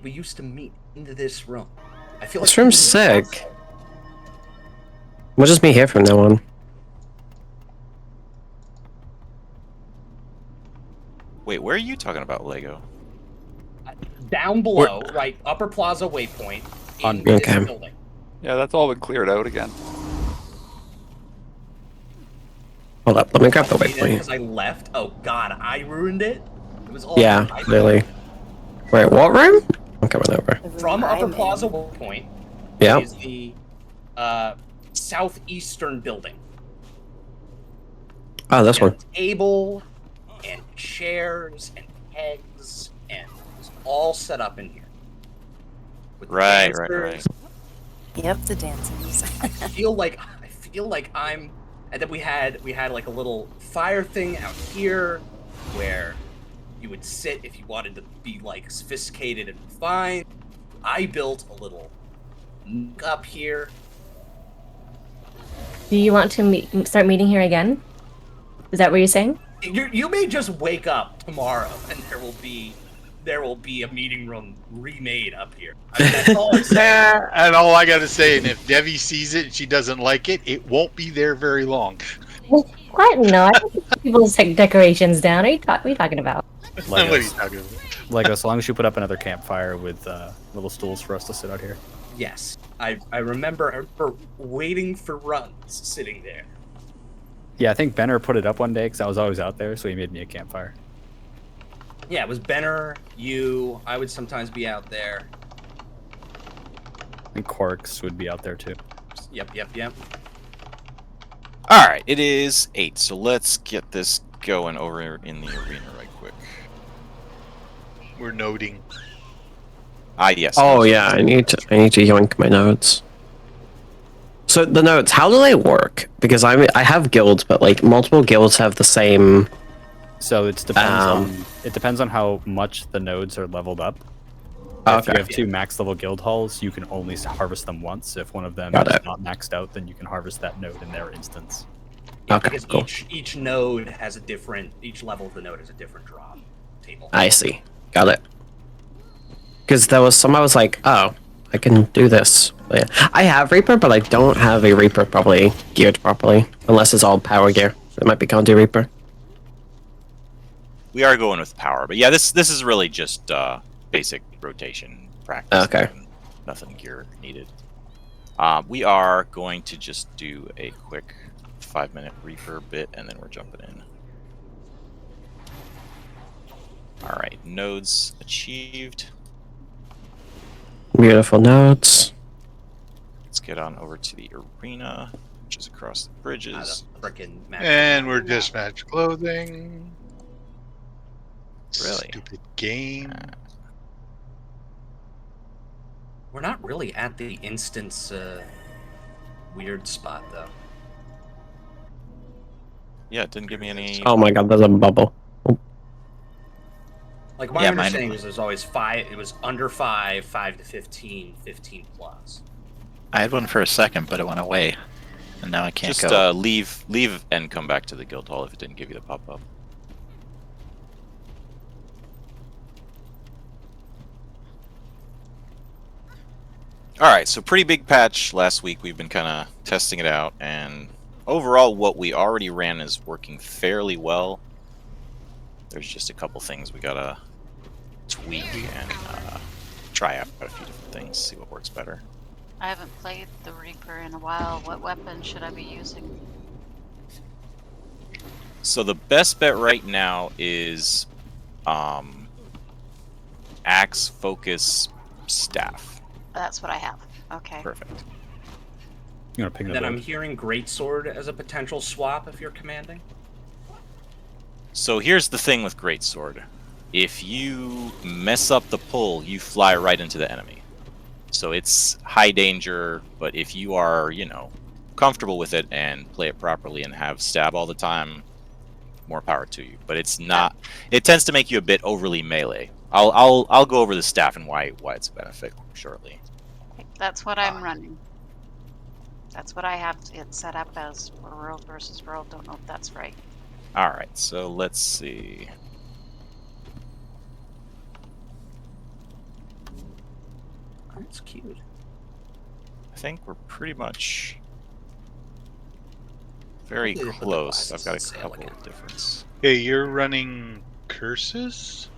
we used to meet into this room. I feel This like room's sick. We'll just meet here from now on. Wait, where are you talking about, Lego? Down below, right, Upper Plaza Waypoint, in Okay. this building. Yeah, that's all been cleared out again. Hold up, let me grab the Because waypoint. I left. Oh God, I ruined it. It was all Yeah, my clearly. Wait, what room? I'm coming over. From Upper Plaza Waypoint Yeah. is the southeastern building. Oh, this one. Table and chairs and kegs and it's all set up in here. With the Right. dancers. Yep, the dancers. I feel like I'm, and then we had like a little fire thing out here where you would sit if you wanted to be like sophisticated and refined. I built a little nook up here. Do you want to start meeting here again? Is that what you're saying? You may just wake up tomorrow and there will be a meeting room remade up here. I mean, that's all I'm saying. And all I gotta say, and if Debbie sees it and she doesn't like it, it won't be there very long. What? No, I don't think people's decorations down. What are you talking about? What are you talking about? Lego, so long as you put up another campfire with little stools for us to sit out here. Yes, I remember waiting for runs sitting there. Yeah, I think Benner put it up one day because I was always out there, so he made me a campfire. Yeah, it was Benner, you. I would sometimes be out there. And Quarks would be out there too. Yep. All right, it is 8, so let's get this going over in the arena right quick. We're noting. Yes. Oh yeah, I need to yoink my notes. So the notes, how do they work? Because I have guilds, but like multiple guilds have the same. So it depends on how much the nodes are leveled up. If you have 2 max level guild halls, you can only harvest them once. If one of them is not maxed out, then you can harvest that node in their instance. Yeah, Okay, because cool. each node has a different. Each level of the node has a different drop table. I see. Got it. Because there was some I was like, oh, I can do this. But yeah. I have Reaper, but I don't have a Reaper probably geared properly. Unless it's all power gear. It might be Conti Reaper. We are going with power, but yeah, this is really just basic rotation practice. Okay. Nothing gear needed. We are going to just do a quick 5-minute Reaper bit, and then we're jumping in. All right, nodes achieved. Beautiful notes. Let's get on over to the arena, which is across the bridges. And we're dispatch clothing. Really? Stupid game. We're not really at the instance weird spot though. Yeah, it didn't give me any. Oh my god, there's a bubble. Like my understanding was there's always 5. It was under 5, 5 to 15, 15 plus. I had one for a second, but it went away, and now I can't Just go. leave and come back to the guild hall if it didn't give you the pop-up. Alright, so pretty big patch last week. We've been kind of testing it out, and overall what we already ran is working fairly well. There's just a couple things we gotta tweak and try out a few different things, see what works better. I haven't played the Reaper in a while. What weapon should I be using? So the best bet right now is axe, focus, staff. That's what I have. Okay. Perfect. You want to ping And the then I'm build? hearing greatsword as a potential swap if you're commanding. So here's the thing with greatsword. If you mess up the pull, you fly right into the enemy. So it's high danger, but if you are, comfortable with it and play it properly and have stab all the time, more power to you. But it's not. It tends to make you a bit overly melee. I'll go over the staff and why it's a benefit shortly. That's what I'm running. That's what I have it set up as for world versus world. Don't know if that's right. All right, so let's see. That's cute. I think we're pretty much very Hopefully they put the close. I've glasses got on a sale couple again. of difference. Hey, you're running curses?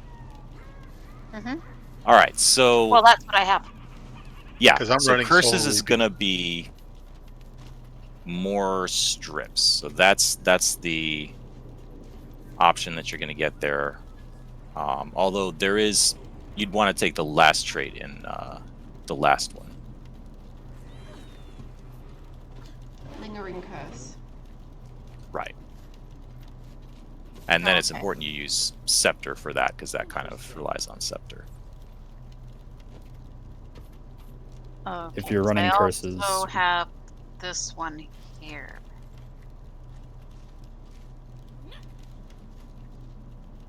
Mm-hmm. All right, so Well, that's what I have. yeah, 'Cause I'm so running curses Soul is Reaping. gonna be more strips. So that's the option that you're gonna get there. Although there is, you'd want to take the last trait in the last one. Lingering curse. Right. And then it's Okay. important you use Scepter for that, because that kind of relies on Scepter. Okay, If you're running I curses- also have this one here.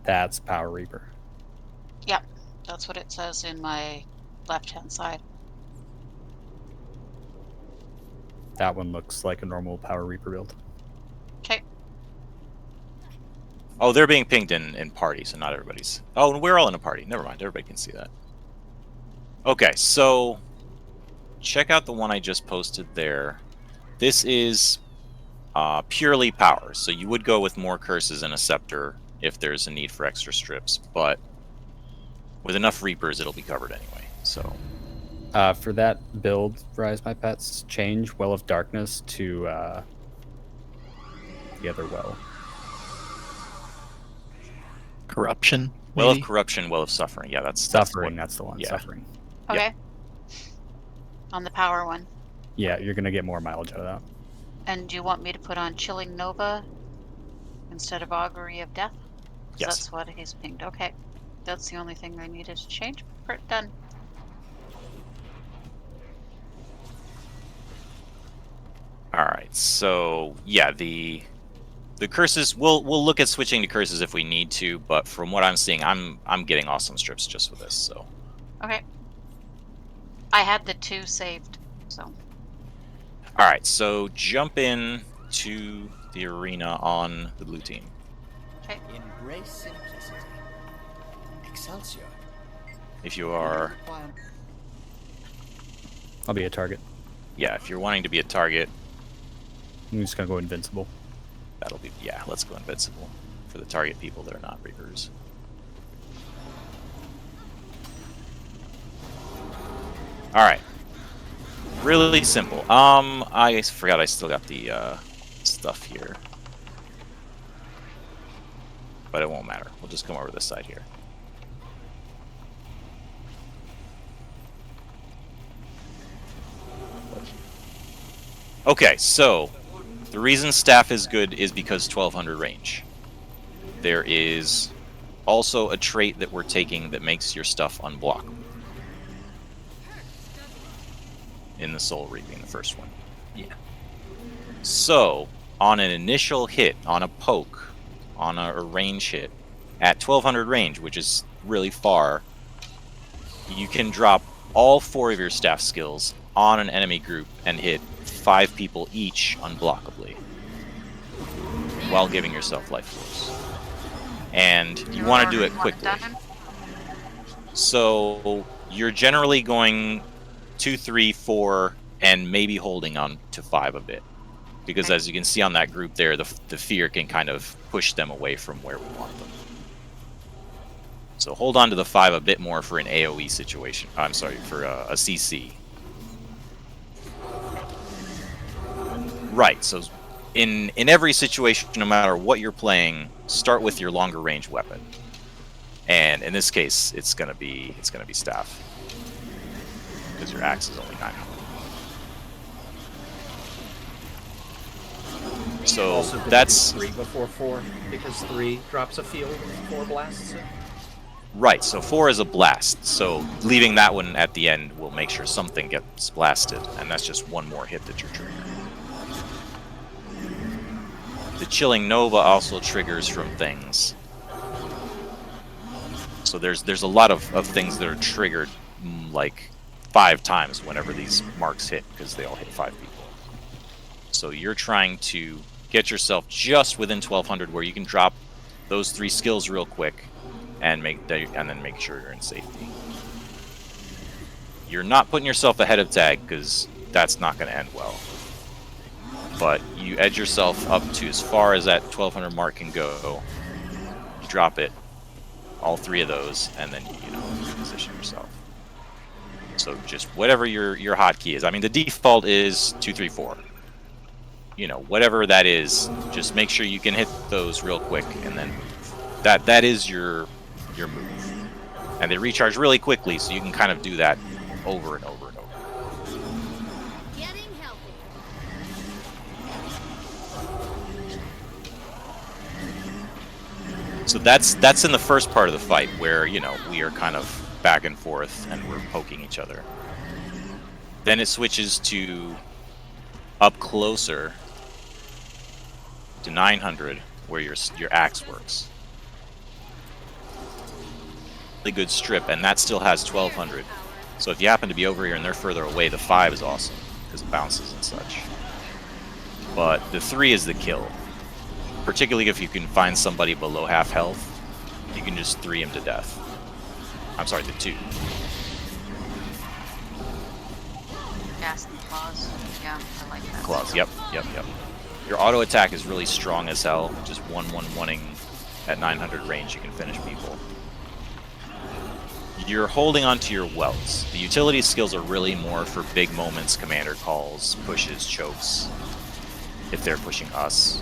That's Power Reaper. Yep, that's what it says in my left-hand side. That one looks like a normal Power Reaper build. Okay. Oh, they're being pinged in party, so not everybody's. Oh, we're all in a party. Never mind, everybody can see that. Okay, so check out the one I just posted there. This is purely power, so you would go with more curses and a scepter if there's a need for extra strips, but with enough Reapers, it'll be covered anyway. So For that build, Rise My Pets, change Well of Darkness to the other well. Corruption. Well of maybe? Corruption, Well of Suffering. Yeah, that's Suffering, what- that's the one. yeah. Suffering. Okay. On the power one. Yeah, you're gonna get more mileage out of that. And do you want me to put on Chilling Nova instead of Augury of Death? 'Cause Yes. That's what he's pinged. Okay. That's the only thing I needed to change. Done. All right, so yeah, the curses. We'll look at switching to curses if we need to, but from what I'm seeing, I'm getting awesome strips just with this. So Okay. I had the 2 saved, so. all right, so jump in to the arena on the blue team. Embrace simplicity. Excelsior. If you are, I'll be a target. yeah, if you're wanting to be a target, I'm just gonna go invincible. that'll be, yeah. Let's go invincible for the target people that are not Reapers. All right. Really simple. I forgot I still got the stuff here. But it won't matter. We'll just come over this side here. Okay, so the reason staff is good is because 1200 range. There is also a trait that we're taking that makes your stuff unblockable. In the Soul Reaping, the first one. Yeah. So, on an initial hit, on a poke, on a range hit, at 1200 range, which is really far, you can drop all 4 of your staff skills on an enemy group and hit 5 people each unblockably, while giving yourself life force. And you want to do it quickly. So, you're generally going 2, 3, 4, and maybe holding on to 5 a bit. Because as you can see on that group there, the fear can kind of push them away from where we want them. So hold on to the 5 a bit more for an AoE situation. I'm sorry, for a CC. Right, so in every situation, no matter what you're playing, start with your longer range weapon. And in this case, it's gonna be staff. Because your axe is only 900. So Also, did that's you do 3 before 4 because 3 drops a field, 4 blasts it. right. So 4 is a blast. So leaving that one at the end will make sure something gets blasted, and that's just one more hit that you're triggering. The Chilling Nova also triggers from things. So there's a lot of things that are triggered like 5 times whenever these marks hit, because they all hit 5 people. So you're trying to get yourself just within 1200 where you can drop those 3 skills real quick and then make sure you're in safety. You're not putting yourself ahead of tag because that's not going to end well. But you edge yourself up to as far as that 1200 mark can go. You drop it, all 3 of those, and then you position yourself. So just whatever your hotkey is. I mean, the default is 2, 3, 4. Whatever that is, just make sure you can hit those real quick, and then that is your move. And they recharge really quickly, so you can kind of do that over and over and over. So that's in the first part of the fight where, we are kind of back and forth and we're poking each other. Then it switches to up closer to 900 where your axe works. Really good strip, and that still has 1200. So if you happen to be over here and they're further away, the 5 is awesome because it bounces and such. But the 3 is the kill. Particularly if you can find somebody below half health, you can just 3 him to death. I'm sorry, the 2. Gas and claws. Yeah, I like that. Claws, yep. Your auto attack is really strong as hell. Just 1-1-1ing at 900 range, you can finish people. You're holding onto your welts. The utility skills are really more for big moments, commander calls, pushes, chokes, if they're pushing us.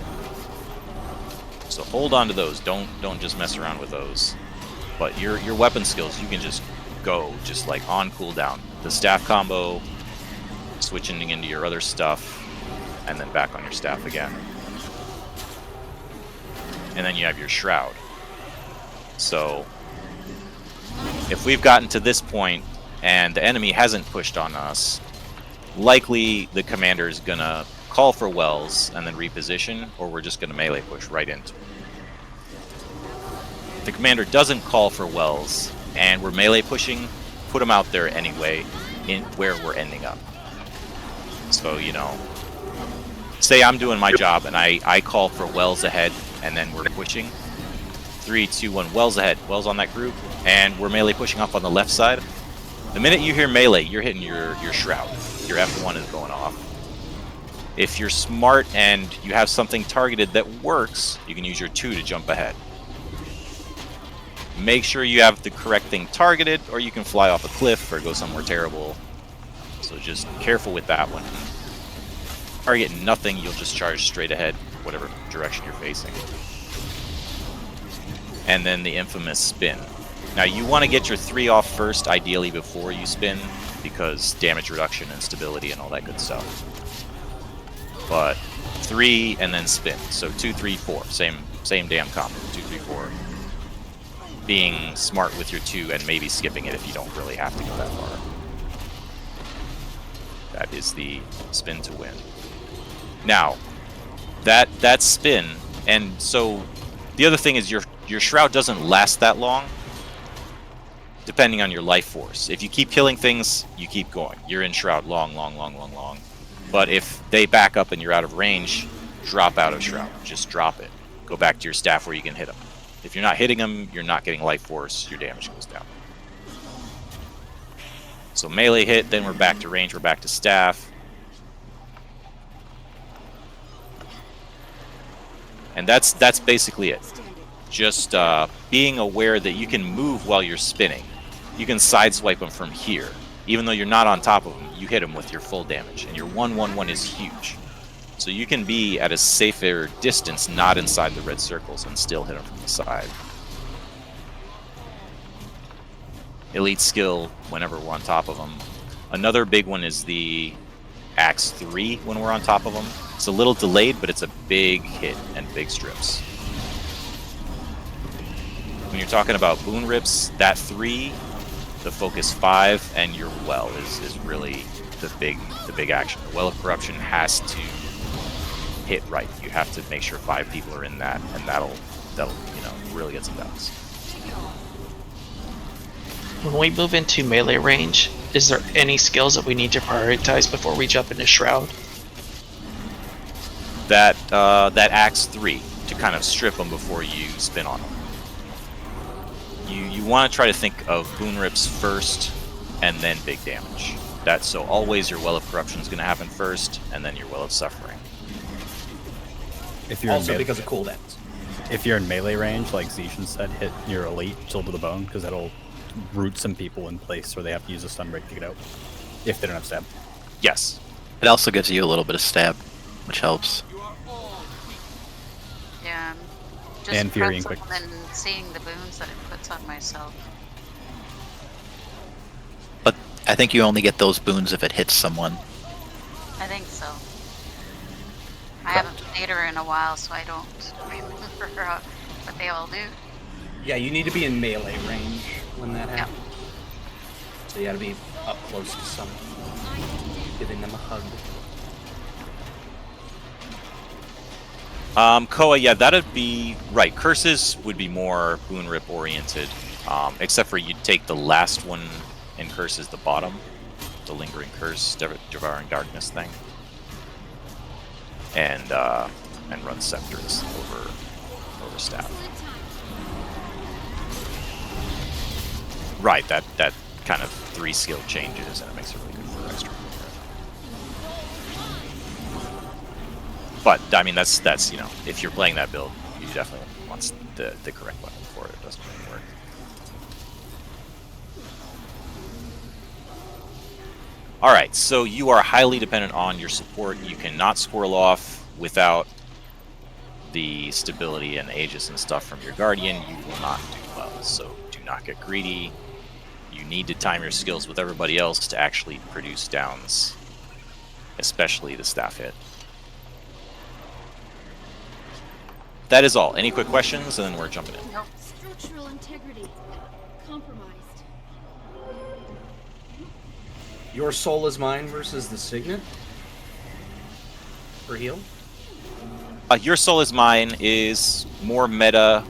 So hold on to those. Don't just mess around with those. But your weapon skills, you can just go just like on cooldown. The staff combo, switching into your other stuff, and then back on your staff again. And then you have your shroud. So if we've gotten to this point and the enemy hasn't pushed on us, likely the commander is gonna call for wells and then reposition, or we're just gonna melee push right into it. If the commander doesn't call for wells and we're melee pushing, put them out there anyway in where we're ending up. So, say I'm doing my job and I call for wells ahead and then we're pushing. 3, 2, 1, wells ahead, wells on that group, and we're melee pushing up on the left side. The minute you hear melee, you're hitting your shroud. Your F1 is going off. If you're smart and you have something targeted that works, you can use your 2 to jump ahead. Make sure you have the correct thing targeted, or you can fly off a cliff or go somewhere terrible. So just careful with that one. Target nothing, you'll just charge straight ahead, whatever direction you're facing. And then the infamous spin. Now you want to get your 3 off first, ideally before you spin, because damage reduction and stability and all that good stuff. But 3 and then spin. So 2, 3, 4. Same damn combo. 2, 3, 4. Being smart with your 2 and maybe skipping it if you don't really have to go that far. That is the spin to win. Now, that spin, and so the other thing is your shroud doesn't last that long, depending on your life force. If you keep killing things, you keep going. You're in shroud long. But if they back up and you're out of range, drop out of shroud. Just drop it. Go back to your staff where you can hit them. If you're not hitting them, you're not getting life force, your damage goes down. So melee hit, then we're back to range, we're back to staff. And that's basically it. Just being aware that you can move while you're spinning. You can sideswipe them from here. Even though you're not on top of them, you hit them with your full damage. And your 1-1-1 is huge. So you can be at a safer distance, not inside the red circles, and still hit them from the side. Elite skill whenever we're on top of them. Another big one is the Axe 3 when we're on top of them. It's a little delayed, but it's a big hit and big strips. When you're talking about Boon Rips, that 3, the Focus 5, and your Well is really the big action. The Well of Corruption has to hit right. You have to make sure 5 people are in that, and that'll really get some bounce. When we move into melee range, is there any skills that we need to prioritize before we jump into Shroud? That Axe 3 to kind of strip them before you spin on them. You want to try to think of Boon Rips first, and then big damage. So always your Well of Corruption is going to happen first, and then your Well of Suffering. If you're Also because of cooldowns. If you're in melee range, like Zishan said, hit your elite Chill to the Bone, because that'll root some people in place where they have to use a stun break to get out. If they don't have stab. Yes. It also gives you a little bit of stab, which helps. Yeah. Just And Fury and pretzel Quick. and seeing the boons that it puts on myself. But I think you only get those boons if it hits someone. I think so. I haven't played her in a while, so I don't remember what they all do. Yeah, you need to be in melee range when that happens. So you gotta be up close to someone, giving them a hug. Koa, yeah, that'd be right. Curses would be more boon rip oriented, except for you'd take the last one in Curses, the bottom, the Lingering Curse, Devouring Darkness thing, and run Scepters over Staff. Right, that kind of 3 skill changes, and it makes it really good for extra. But I mean, that's if you're playing that build, you definitely want the correct weapon for it. It doesn't really work. All right, so you are highly dependent on your support. You cannot squirrel off without the stability and Aegis and stuff from your Guardian. You will not do well. So do not get greedy. You need to time your skills with everybody else to actually produce downs, especially the staff hit. That is all. Any quick questions, and then we're jumping in. Nope. Structural integrity compromised. Your Soul is Mine versus the Signet for heal. Your Soul is Mine is more meta,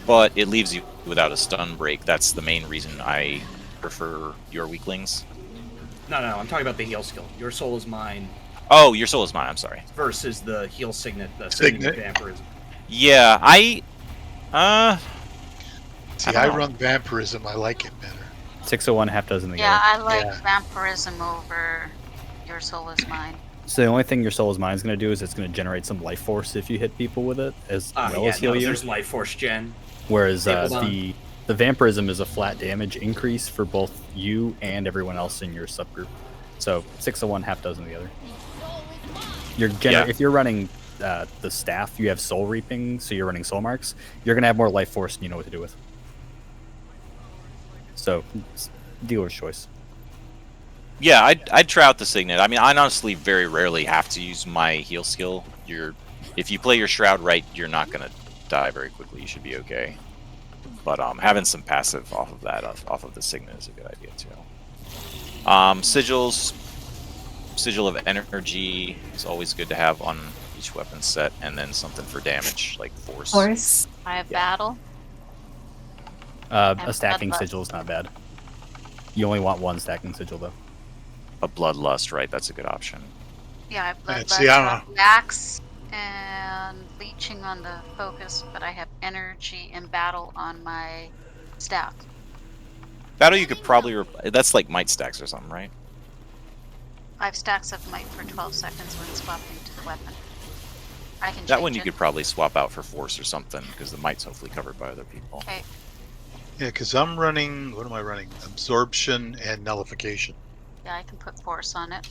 but it leaves you without a stun break. That's the main reason I prefer your weaklings. No, I'm talking about the heal skill. Your Soul is Mine. Oh, Your Soul is Mine. I'm sorry. Versus the heal Signet, the Signet Vampirism. Yeah, See, I run Vampirism. I like it better. 601 half dozen together. Yeah, I like Vampirism over Your Soul is Mine. So the only thing Your Soul is Mine is going to do is it's going to generate some life force if you hit people with it, as well as heal you. There's life force gen. Whereas the Vampirism is a flat damage increase for both you and everyone else in your subgroup. So 601 half dozen together. If you're running the staff, you have Soul Reaping, so you're running Soul Marks. You're going to have more life force, and you know what to do with. So, dealer's choice. Yeah, I'd try out the Signet. I mean, I honestly very rarely have to use my heal skill. If you play your Shroud right, you're not going to die very quickly. You should be okay. But having some passive off of that, off of the Signet, is a good idea too. Sigils, Sigil of Energy is always good to have on each weapon set, and then something for damage like Force. I have Battle. A stacking sigil is not bad. You only want one stacking sigil though. A Bloodlust, right? That's a good option. Yeah, I have Bloodlust, See, I don't know. Axe, and Leeching on the Focus, but I have Energy and Battle on my staff. Battle, you could probably that's like Might stacks or something, right? 5 stacks of Might for 12 seconds when swapping to the weapon. I can That one you change it. could probably swap out for Force or something, because the Might's hopefully covered by other people. Okay. Yeah, because I'm running. What am I running? Absorption and Nullification. Yeah, I can put Force on it.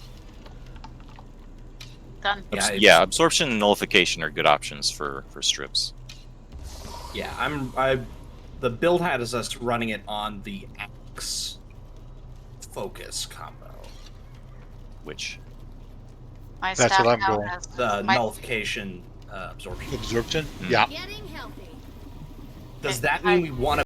Done. Yeah, Absorption and Nullification are good options for strips. Yeah, the build has us running it on the Axe Focus combo. Which? My That's staff what I'm now going. has The my- Nullification Absorption. Absorption? Mm. Yeah. Getting healthy. Does that mean we want to